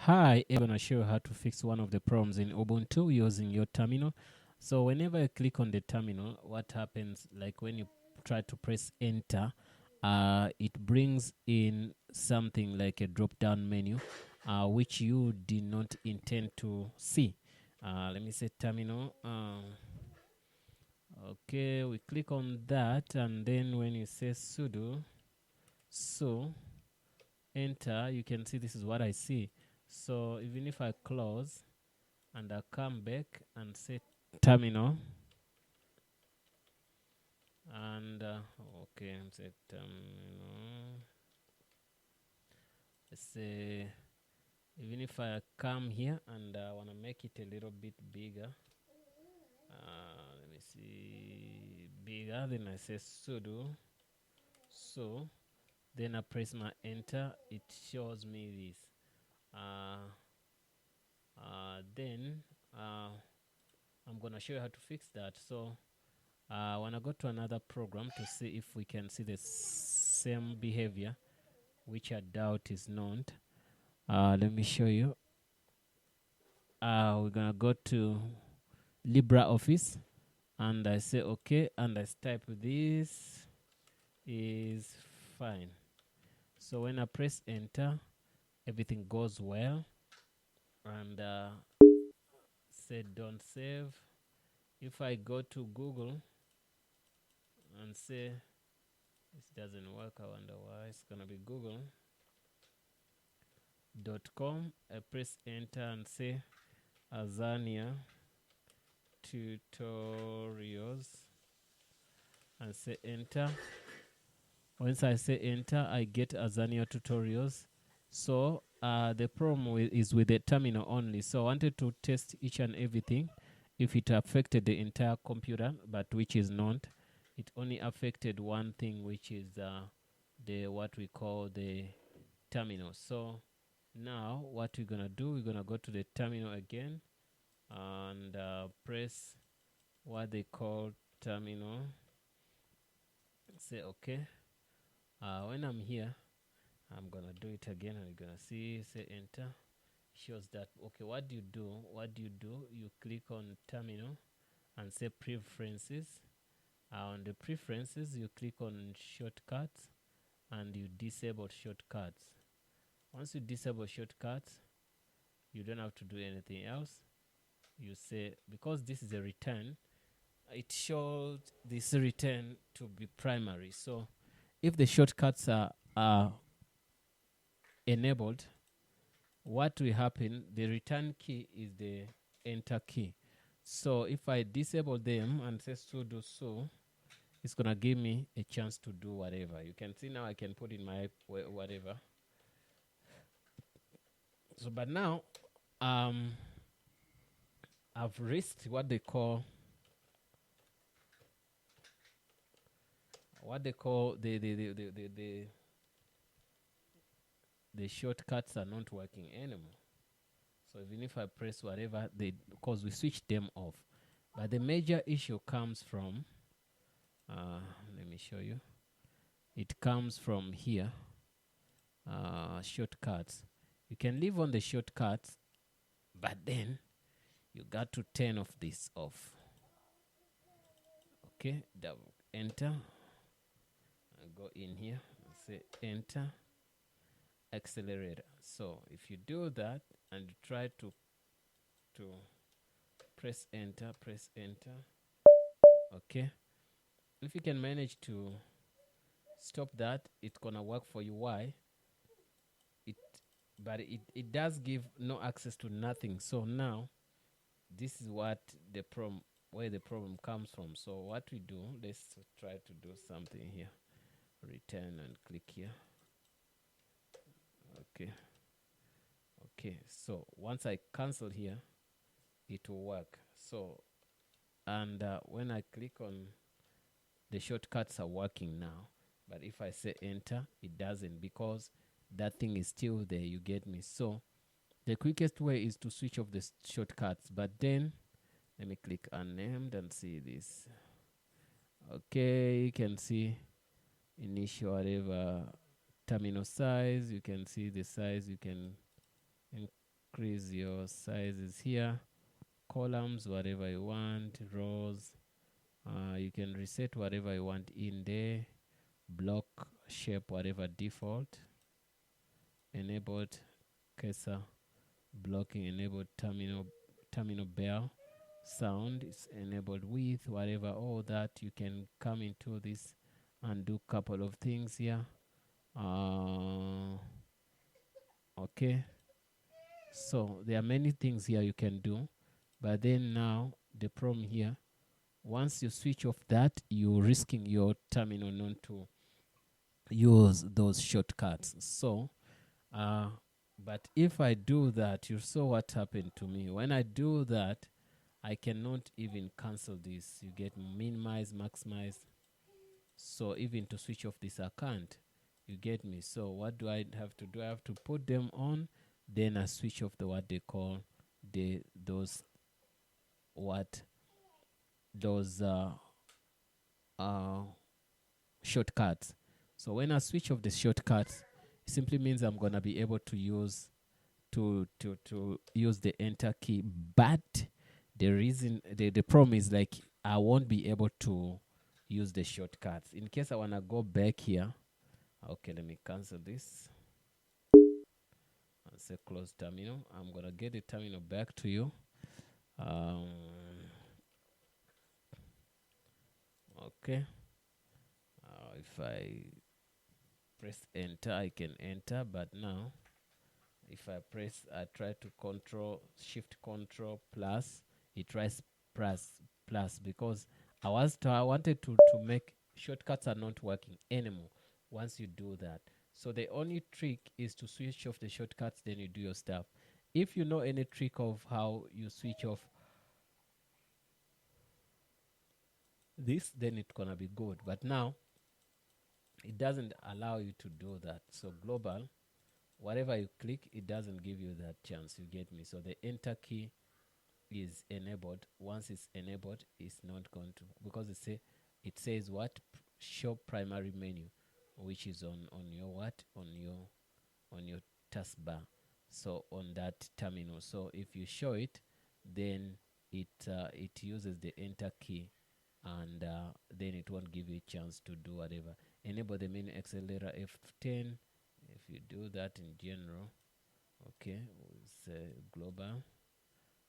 Hi, I'm gonna show you how to fix one of the problems in Ubuntu using your terminal. So whenever you click on the terminal, what happens, like when you try to press enter, it brings in something like a drop down menu, which you did not intend to see. Let me say terminal. Okay, we click on that, and then when you say sudo, so enter, you can see this is what I see. So even if I close and I come back and say terminal, and okay, say terminal. Let's say even if I come here and I want to make it a little bit bigger, let me see, bigger. Then I say sudo, so then I press my enter. It shows me this. Then I'm gonna show you how to fix that. So I wanna go to another program to see if we can see the same behavior, which I doubt is not. Let me show you. We're gonna go to LibreOffice, and I say okay, and I type this is fine. So when I press enter, everything goes well, and say don't save. If I go to Google and say this doesn't work, I wonder why. It's gonna be google.com. I press enter and say Azania tutorials and say enter. Once I say enter, I get Azania tutorials. So the problem is with the terminal only. So I wanted to test each and everything if it affected the entire computer, but which is not. It only affected one thing, which is the what we call the terminal. So now what we're gonna do, we're gonna go to the terminal again and press what they call terminal. Say okay. When I'm here, I'm gonna do it again, and you're gonna see, say enter. Shows that okay. What do you do? You click on terminal and say preferences. On the preferences, you click on shortcuts and you disable shortcuts. Once you disable shortcuts, you don't have to do anything else. You say, because this is a return, it shows this return to be primary. So if the shortcuts are enabled, what will happen, the return key is the enter key. So if I disable them and say sudo so, it's gonna give me a chance to do whatever. You can see now I can put in my whatever. So but now I've risked what they call the shortcuts are not working anymore. So even if I press whatever, because we switched them off. But the major issue comes from let me show you. It comes from here. Shortcuts. You can leave on the shortcuts, but then you got to turn off this off. Okay, double enter. I go in here and say enter accelerator. So if you do that and you try to press enter, okay. If you can manage to stop that, it's gonna work for you. Why? But it does give no access to nothing. So now this is what the problem, where the problem comes from. So what we do, let's try to do something here. Return and click here. Okay, so once I cancel here, it will work. So and when I click on, the shortcuts are working now, but if I say enter, it doesn't, because that thing is still there. You get me? So the quickest way is to switch off the shortcuts. But then let me click unnamed and see this. Okay, you can see initial whatever terminal size. You can see the size. You can increase your sizes here, columns, whatever you want, rows. You can reset whatever you want in there, block shape, whatever default, enabled cursor blocking, enabled terminal bell sound is enabled with whatever, all that. You can come into this and do couple of things here. Okay, so there are many things here you can do, but then now the problem here, once you switch off that, you're risking your terminal not to use those shortcuts. So but if I do that, you saw what happened to me. When I do that, I cannot even cancel this. You get minimize, maximize. So even to switch off this account, you get me. So what do I have to do? I have to put them on, then I switch off the what they call those shortcuts. So when I switch off the shortcuts, it simply means I'm gonna be able to use use the enter key. But the problem is, like, I won't be able to use the shortcuts. In case I wanna go back here, okay, let me cancel this and say close terminal. I'm gonna get the terminal back to you. Okay. If I press enter, I can enter, but now if I try to shift control plus, it tries plus because I wanted to make shortcuts are not working anymore once you do that. So the only trick is to switch off the shortcuts, then you do your stuff. If you know any trick of how you switch off this, then it's gonna be good. But now it doesn't allow you to do that. So global, whatever you click, it doesn't give you that chance. You get me? So the enter key is enabled. Once it's enabled, it's not going to, because it says what, show primary menu, which is on your what, on your taskbar. So on that terminal. So if you show it, then it uses the enter key, and then it won't give you a chance to do whatever. Enable the menu accelerator F10. If you do that in general, okay, it's global.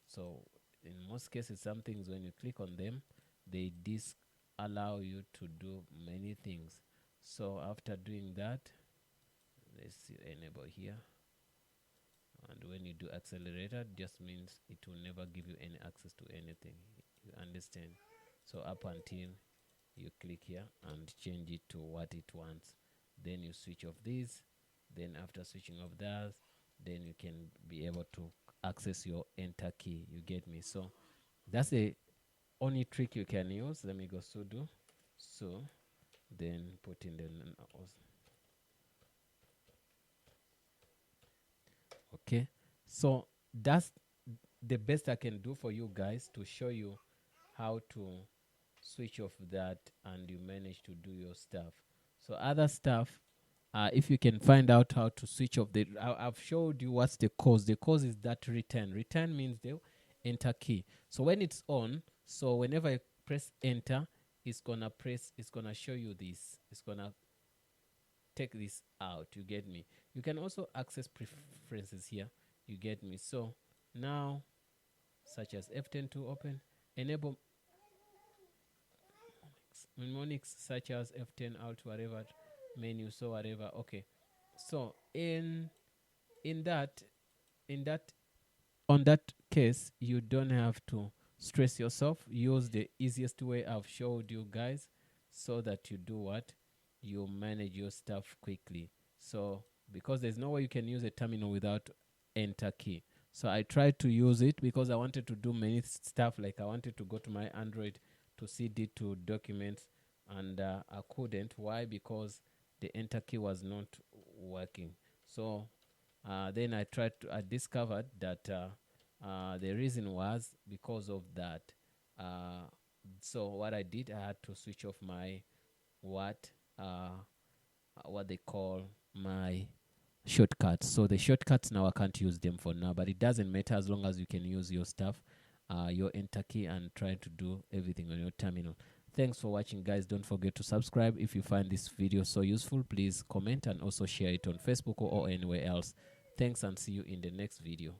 So in most cases, some things when you click on them, they disallow you to do many things. So after doing that, let's see, enable here. And when you do accelerator, just means it will never give you any access to anything. You understand? So up until you click here and change it to what it wants, then you switch off this. Then after switching off that, then you can be able to access your enter key. You get me? So that's the only trick you can use. Let me go sudo, so then put in the okay. So that's the best I can do for you guys to show you how to switch off that and you manage to do your stuff. So other stuff, if you can find out how to switch off I've showed you what's the cause. The cause is that return means the enter key. So when it's on, so whenever I press enter, it's gonna show you this. It's gonna take this out. You get me? You can also access preferences here. You get me? So now, such as F10 to open, enable mnemonics such as F10 alt, whatever menu, so whatever. Okay, so in that on that case, you don't have to stress yourself. Use the easiest way I've showed you guys, so that you do what, you manage your stuff quickly. So because there's no way you can use a terminal without enter key, so I tried to use it because I wanted to do many stuff. Like I wanted to go to my Android to CD to documents, and I couldn't. Why? Because the enter key was not working. So then I discovered that the reason was because of that. So what I did, I had to switch off my what they call my shortcuts. So the shortcuts now I can't use them for now, but it doesn't matter as long as you can use your stuff, your enter key, and try to do everything on your terminal. Thanks for watching, guys. Don't forget to subscribe. If you find this video so useful, please comment and also share it on Facebook or anywhere else. Thanks, and see you in the next video.